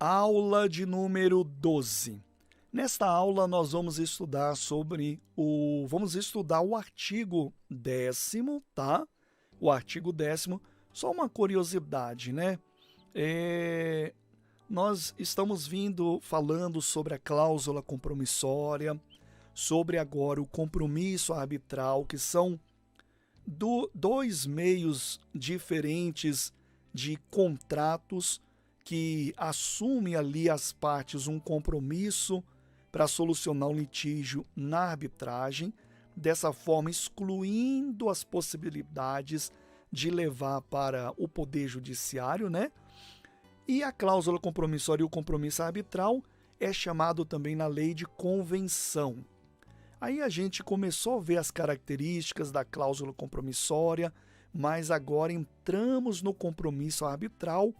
Aula de número 12. Nesta aula nós vamos estudar o artigo 10º, tá? O artigo 10º, só uma curiosidade, né? Nós estamos falando sobre a cláusula compromissória, sobre agora o compromisso arbitral, que são dois meios diferentes de contratos que assume ali as partes um compromisso para solucionar o litígio na arbitragem, dessa forma excluindo as possibilidades de levar para o Poder Judiciário, né? E a cláusula compromissória e o compromisso arbitral é chamado também na lei de convenção. Aí a gente começou a ver as características da cláusula compromissória, mas agora entramos no compromisso arbitral,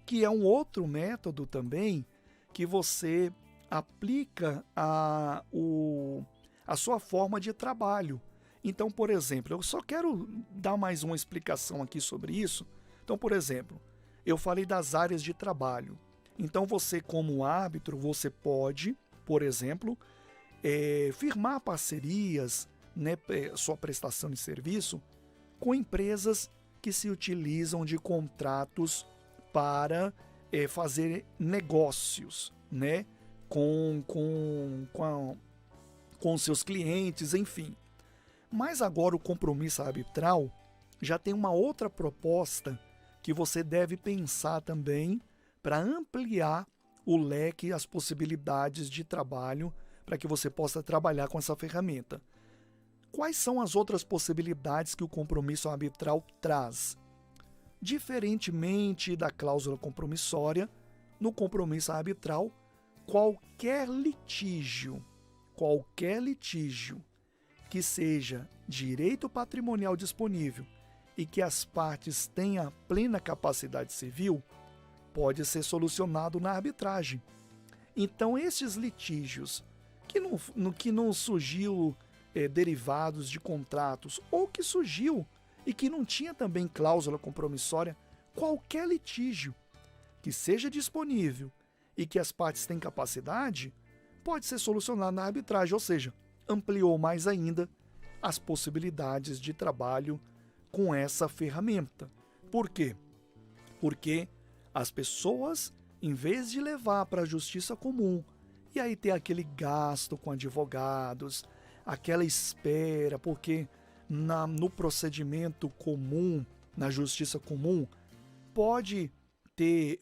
que é um outro método também que você aplica a sua forma de trabalho. Então, por exemplo, eu só quero dar mais uma explicação aqui sobre isso. Então, por exemplo, eu falei das áreas de trabalho. Então, você como árbitro, você pode, por exemplo, firmar parcerias, né, sua prestação de serviço, com empresas que se utilizam de contratos para fazer negócios, né, com seus clientes, enfim. Mas agora o compromisso arbitral já tem uma outra proposta que você deve pensar também para ampliar o leque, as possibilidades de trabalho para que você possa trabalhar com essa ferramenta. Quais são as outras possibilidades que o compromisso arbitral traz? Diferentemente da cláusula compromissória, no compromisso arbitral, qualquer litígio que seja direito patrimonial disponível e que as partes tenham plena capacidade civil, pode ser solucionado na arbitragem. Então, esses litígios que não surgiu derivados de contratos ou que surgiu e que não tinha também cláusula compromissória, qualquer litígio que seja disponível e que as partes têm capacidade, pode ser solucionado na arbitragem, ou seja, ampliou mais ainda as possibilidades de trabalho com essa ferramenta. Por quê? Porque as pessoas, em vez de levar para a justiça comum, e aí ter aquele gasto com advogados, aquela espera, porque no procedimento comum, na justiça comum, pode ter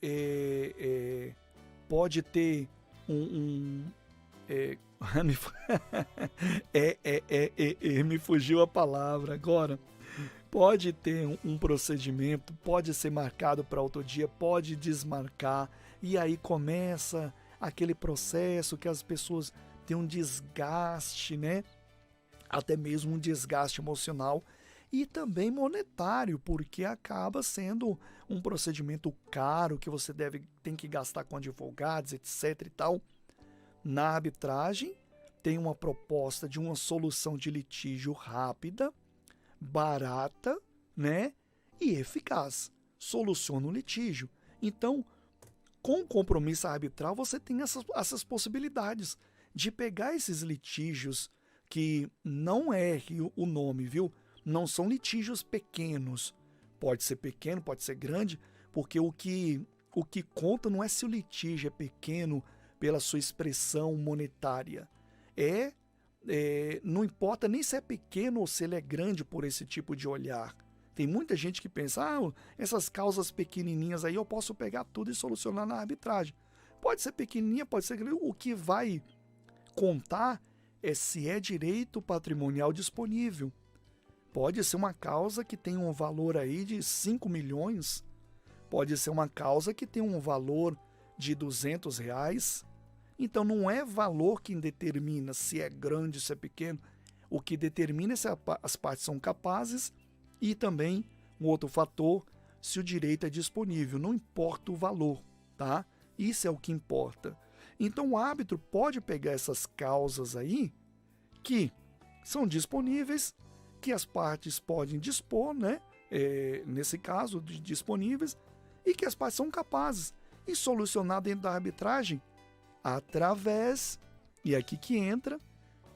me fugiu a palavra agora. Pode ter um procedimento, pode ser marcado para outro dia, pode desmarcar, e aí começa aquele processo que as pessoas têm um desgaste, né? Até mesmo um desgaste emocional e também monetário, porque acaba sendo um procedimento caro que você tem que gastar com advogados, etc. e tal. Na arbitragem, tem uma proposta de uma solução de litígio rápida, barata, né? E eficaz. Soluciona o litígio. Então, com o compromisso arbitral, você tem essas possibilidades de pegar esses litígios que, não erre o nome, viu? Não são litígios pequenos. Pode ser pequeno, pode ser grande, porque o que conta não é se o litígio é pequeno pela sua expressão monetária. Não importa nem se é pequeno ou se ele é grande por esse tipo de olhar. Tem muita gente que pensa, essas causas pequenininhas aí eu posso pegar tudo e solucionar na arbitragem. Pode ser pequenininha, pode ser grande. O que vai contar é se é direito patrimonial disponível. Pode ser uma causa que tem um valor aí de 5 milhões. Pode ser uma causa que tem um valor de R$200. Então não é valor que determina se é grande, se é pequeno. O que determina é se as partes são capazes e também um outro fator, se o direito é disponível. Não importa o valor, tá? Isso é o que importa. Então o árbitro pode pegar essas causas aí que são disponíveis, que as partes podem dispor, né? Nesse caso, disponíveis, e que as partes são capazes. e solucionar dentro da arbitragem através, e é aqui que entra,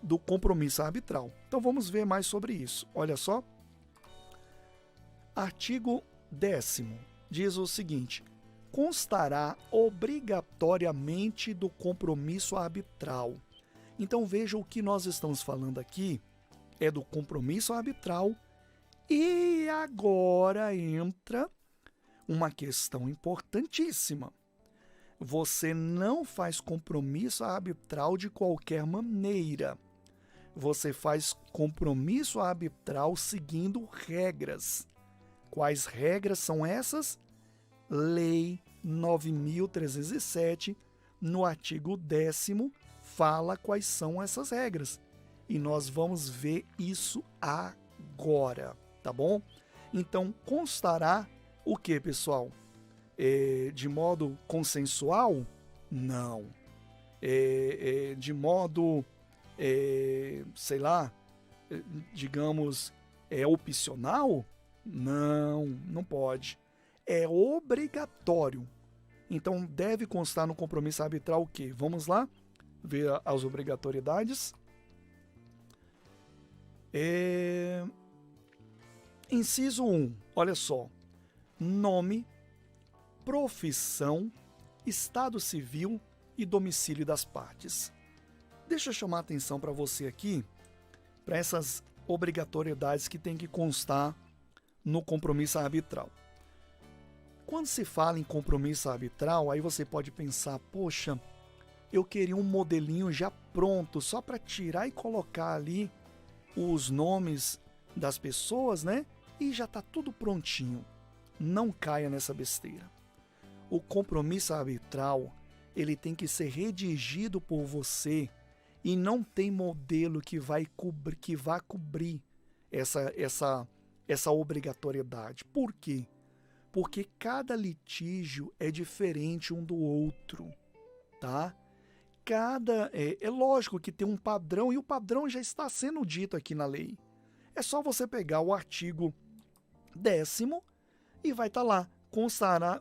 do compromisso arbitral. Então vamos ver mais sobre isso. Olha só. Artigo 10º diz o seguinte: constará obrigatoriamente do compromisso arbitral. Então veja, o que nós estamos falando aqui é do compromisso arbitral, e agora entra uma questão importantíssima. Você não faz compromisso arbitral de qualquer maneira. Você faz compromisso arbitral seguindo regras. Quais regras são essas? Lei 9.307, no artigo 10º, fala quais são essas regras. E nós vamos ver isso agora, tá bom? Então, constará o que, pessoal? De modo consensual? Não. De modo, sei lá, digamos, opcional? Não, não pode. É obrigatório. Então, deve constar no compromisso arbitral o quê? Vamos lá ver as obrigatoriedades. Inciso 1, olha só. Nome, profissão, estado civil e domicílio das partes. Deixa eu chamar a atenção para você aqui, para essas obrigatoriedades que tem que constar no compromisso arbitral. Quando se fala em compromisso arbitral, aí você pode pensar, poxa, eu queria um modelinho já pronto, só para tirar e colocar ali os nomes das pessoas, né? E já está tudo prontinho. Não caia nessa besteira. O compromisso arbitral, ele tem que ser redigido por você e não tem modelo que vá cobrir essa obrigatoriedade. Por quê? Porque cada litígio é diferente um do outro, tá? É lógico que tem um padrão, e o padrão já está sendo dito aqui na lei. É só você pegar o artigo 10º e vai estar lá,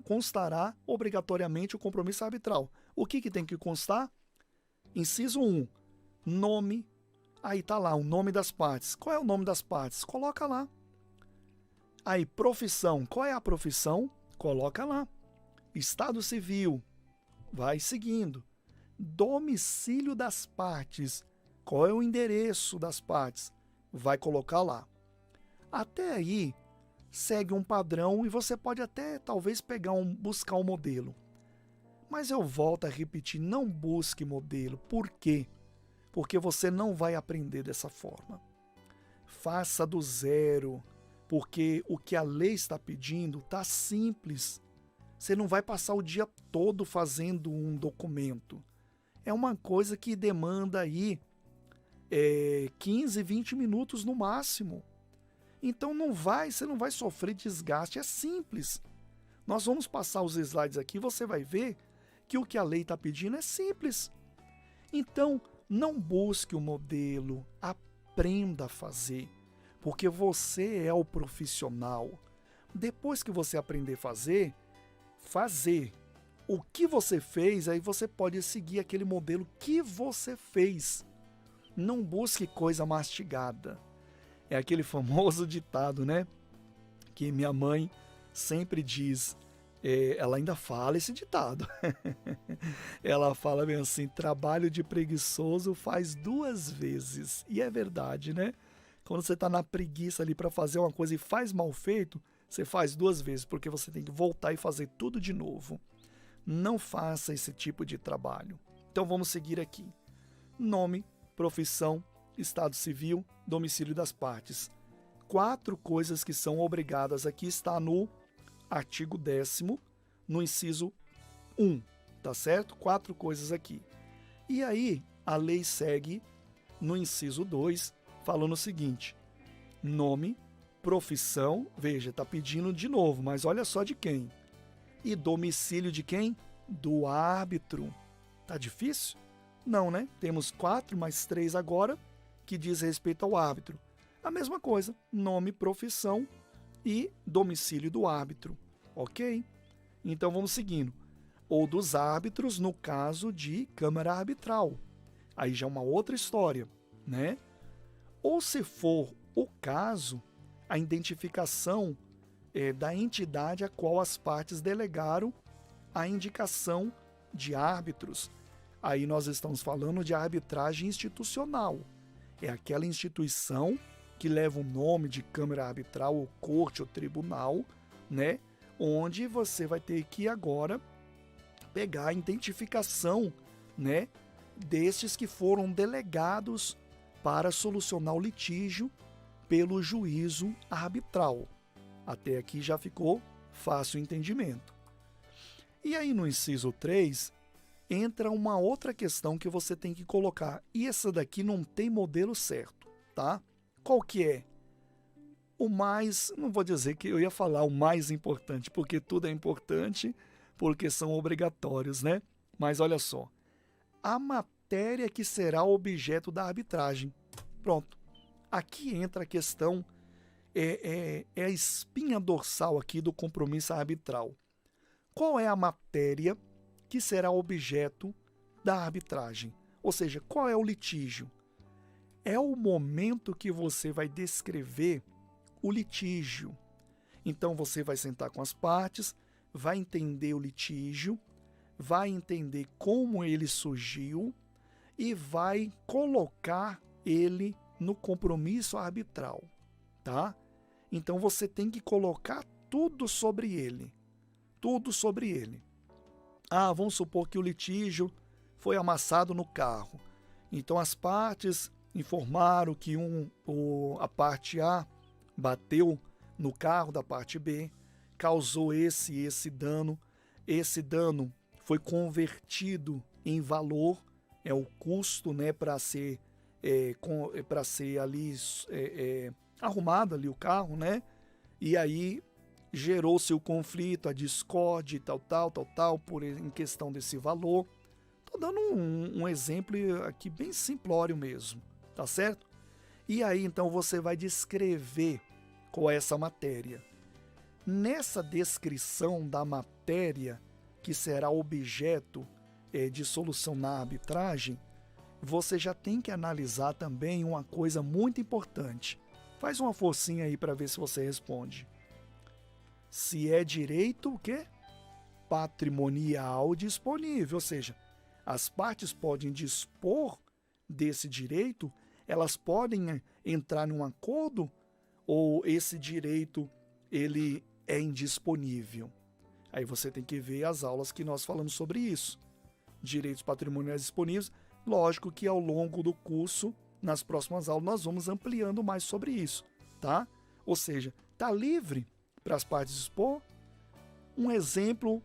constará obrigatoriamente o compromisso arbitral. O que tem que constar? Inciso 1, nome, aí está lá o nome das partes. Qual é o nome das partes? Coloca lá. Aí, profissão, qual é a profissão? Coloca lá. Estado civil, vai seguindo. Domicílio das partes, qual é o endereço das partes? Vai colocar lá. Até aí, segue um padrão e você pode até talvez buscar um modelo. Mas eu volto a repetir, não busque modelo. Por quê? Porque você não vai aprender dessa forma. Faça do zero, porque o que a lei está pedindo está simples. Você não vai passar o dia todo fazendo um documento. É uma coisa que demanda aí 15, 20 minutos no máximo. Então você não vai sofrer desgaste, é simples. Nós vamos passar os slides aqui, você vai ver que o que a lei está pedindo é simples. Então, não busque o modelo, aprenda a fazer, porque você é o profissional. Depois que você aprender a fazer o que você fez, aí você pode seguir aquele modelo que você fez. Não busque coisa mastigada. É aquele famoso ditado, né? Que minha mãe sempre diz. Ela ainda fala esse ditado. Ela fala bem assim: trabalho de preguiçoso faz 2 vezes. E é verdade, né? Quando você está na preguiça ali para fazer uma coisa e faz mal feito, você faz 2 vezes, porque você tem que voltar e fazer tudo de novo. Não faça esse tipo de trabalho. Então vamos seguir aqui. Nome, profissão, estado civil, domicílio das partes. 4 coisas que são obrigadas aqui, está no artigo 10º, no inciso 1, tá certo? 4 coisas aqui. E aí, a lei segue no inciso 2, falando o seguinte: nome, profissão, veja, tá pedindo de novo, mas olha só de quem. E domicílio de quem? Do árbitro. Tá difícil? Não, né? Temos 4 mais 3 agora, que diz respeito ao árbitro. A mesma coisa, nome, profissão e domicílio do árbitro. Ok? Então vamos seguindo. ou dos árbitros no caso de câmara arbitral. Aí já é uma outra história, né? Ou se for o caso, a identificação da entidade a qual as partes delegaram a indicação de árbitros. Aí nós estamos falando de arbitragem institucional. É aquela instituição que leva o nome de Câmara Arbitral, ou Corte, ou Tribunal, né? Onde você vai ter que agora pegar a identificação, né, destes que foram delegados para solucionar o litígio pelo juízo arbitral. Até aqui já ficou fácil o entendimento. E aí no inciso 3, entra uma outra questão que você tem que colocar. E essa daqui não tem modelo certo, tá? Qual que é? O mais, não vou dizer que eu ia falar o mais importante, porque tudo é importante, porque são obrigatórios, né? Mas olha só, a matéria que será objeto da arbitragem. Pronto. Aqui entra a questão, é a espinha dorsal aqui do compromisso arbitral. Qual é a matéria que será objeto da arbitragem? Ou seja, qual é o litígio? É o momento que você vai descrever o litígio. Então você vai sentar com as partes, vai entender o litígio, vai entender como ele surgiu e vai colocar ele no compromisso arbitral, tá? Então você tem que colocar tudo sobre ele. Tudo sobre ele. Ah, vamos supor que o litígio foi amassado no carro. Então as partes informaram que a parte A bateu no carro da parte B, causou esse dano. Esse dano foi convertido em valor, é o custo, né, para ser ali arrumado ali o carro, né? E aí gerou-se o conflito, a discórdia e tal, em questão desse valor. Estou dando um exemplo aqui bem simplório mesmo, tá certo? E aí então você vai descrever qual é essa matéria. Nessa descrição da matéria que será objeto de solução na arbitragem, você já tem que analisar também uma coisa muito importante. Faz uma forcinha aí para ver se você responde. Se é direito o quê? Patrimonial disponível, ou seja, as partes podem dispor desse direito, elas podem entrar num acordo ou esse direito ele é indisponível. Aí você tem que ver as aulas que nós falamos sobre isso. Direitos patrimoniais disponíveis, lógico que ao longo do curso, nas próximas aulas, nós vamos ampliando mais sobre isso, tá? Ou seja, está livre para as partes dispor. Um exemplo,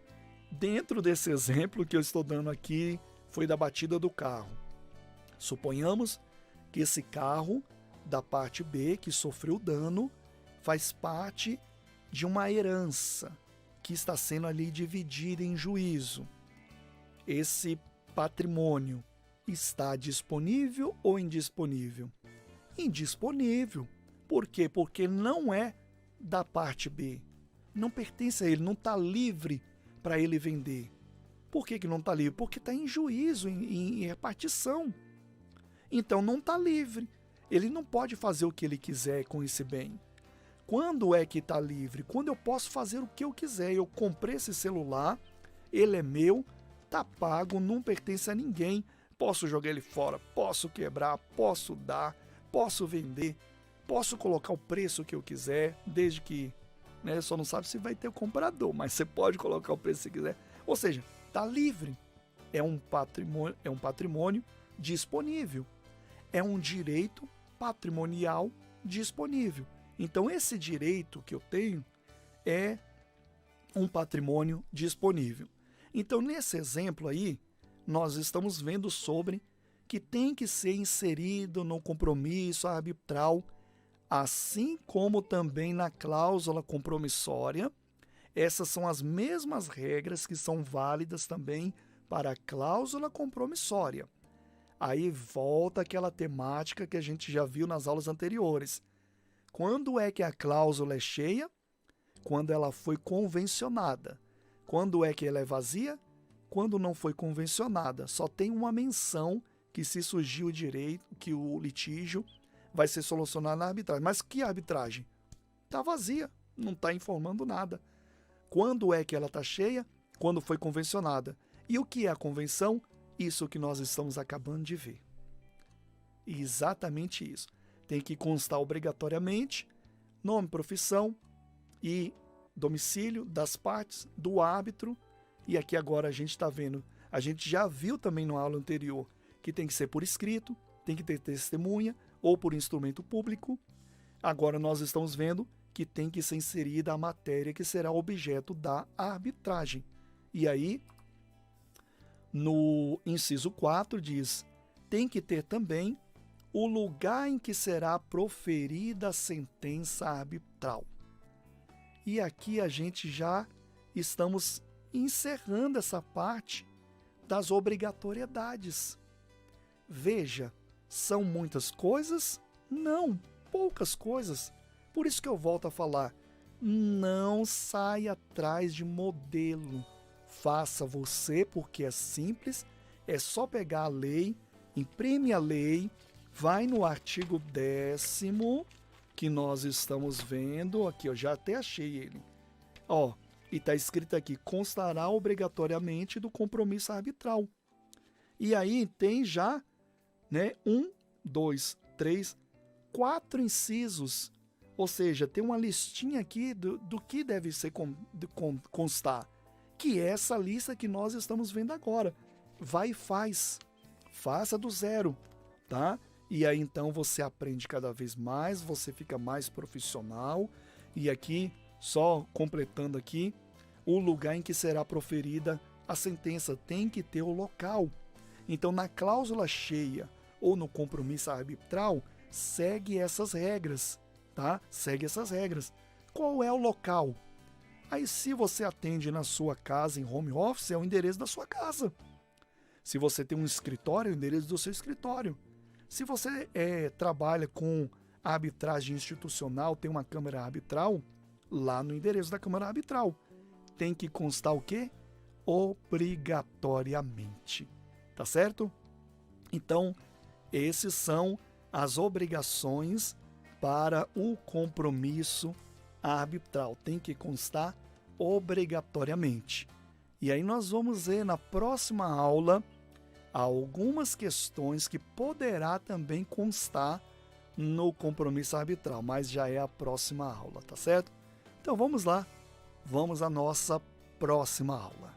dentro desse exemplo que eu estou dando aqui, foi da batida do carro. Suponhamos que esse carro da parte B, que sofreu dano, faz parte de uma herança que está sendo ali dividida em juízo. Esse patrimônio está disponível ou indisponível? Indisponível. Por quê? Porque não é da parte B. Não pertence a ele, não está livre para ele vender. Por que não está livre? Porque está em juízo, em repartição. Então não está livre. Ele não pode fazer o que ele quiser com esse bem. Quando é que está livre? Quando eu posso fazer o que eu quiser. Eu comprei esse celular, ele é meu, está pago, não pertence a ninguém. Posso jogar ele fora, posso quebrar, posso dar, posso vender, posso colocar o preço que eu quiser, desde que, né, só não sabe se vai ter o comprador, mas você pode colocar o preço que você quiser. Ou seja, está livre. É um patrimônio disponível. É um direito patrimonial disponível. Então, esse direito que eu tenho é um patrimônio disponível. Então, nesse exemplo aí, nós estamos vendo sobre que tem que ser inserido no compromisso arbitral, assim como também na cláusula compromissória. Essas são as mesmas regras que são válidas também para a cláusula compromissória. Aí volta aquela temática que a gente já viu nas aulas anteriores. Quando é que a cláusula é cheia? Quando ela foi convencionada. Quando é que ela é vazia? quando não foi convencionada. Só tem uma menção que se surgir o direito, que o litígio vai ser solucionado na arbitragem. Mas que arbitragem? Está vazia, não está informando nada. Quando é que ela está cheia? Quando foi convencionada. E o que é a convenção? Isso que nós estamos acabando de ver. Exatamente isso. Tem que constar obrigatoriamente nome, profissão e domicílio das partes, do árbitro. E aqui agora a gente está vendo, a gente já viu também na aula anterior, que tem que ser por escrito, tem que ter testemunha ou por instrumento público. Agora nós estamos vendo que tem que ser inserida a matéria que será objeto da arbitragem. E aí, no inciso 4 diz, tem que ter também o lugar em que será proferida a sentença arbitral. E aqui a gente já estamos encerrando essa parte das obrigatoriedades. Veja, são muitas coisas? Não, poucas coisas. Por isso que eu volto a falar, não saia atrás de modelo. Faça você, porque é simples, é só pegar a lei, imprime a lei, vai no artigo 10º, que nós estamos vendo, aqui eu já até achei ele. Ó, e está escrito aqui, constará obrigatoriamente do compromisso arbitral. E aí tem já, né, 1, 2, 3, 4 incisos. Ou seja, tem uma listinha aqui do que deve ser constar. Que é essa lista que nós estamos vendo agora. Vai e faz. Faça do zero, tá? E aí então você aprende cada vez mais, você fica mais profissional. E aqui, só completando aqui, o lugar em que será proferida a sentença tem que ter o local. Então, na cláusula cheia ou no compromisso arbitral, segue essas regras, tá? Segue essas regras. Qual é o local? Aí, se você atende na sua casa, em home office, é o endereço da sua casa. Se você tem um escritório, é o endereço do seu escritório. Se você trabalha com arbitragem institucional, tem uma câmara arbitral, lá no endereço da câmara arbitral. Tem que constar o quê? Obrigatoriamente. Tá certo? Então, esses são as obrigações para o compromisso arbitral. Tem que constar obrigatoriamente. E aí nós vamos ver na próxima aula algumas questões que poderá também constar no compromisso arbitral, mas já é a próxima aula, tá certo? Então vamos lá, vamos à nossa próxima aula.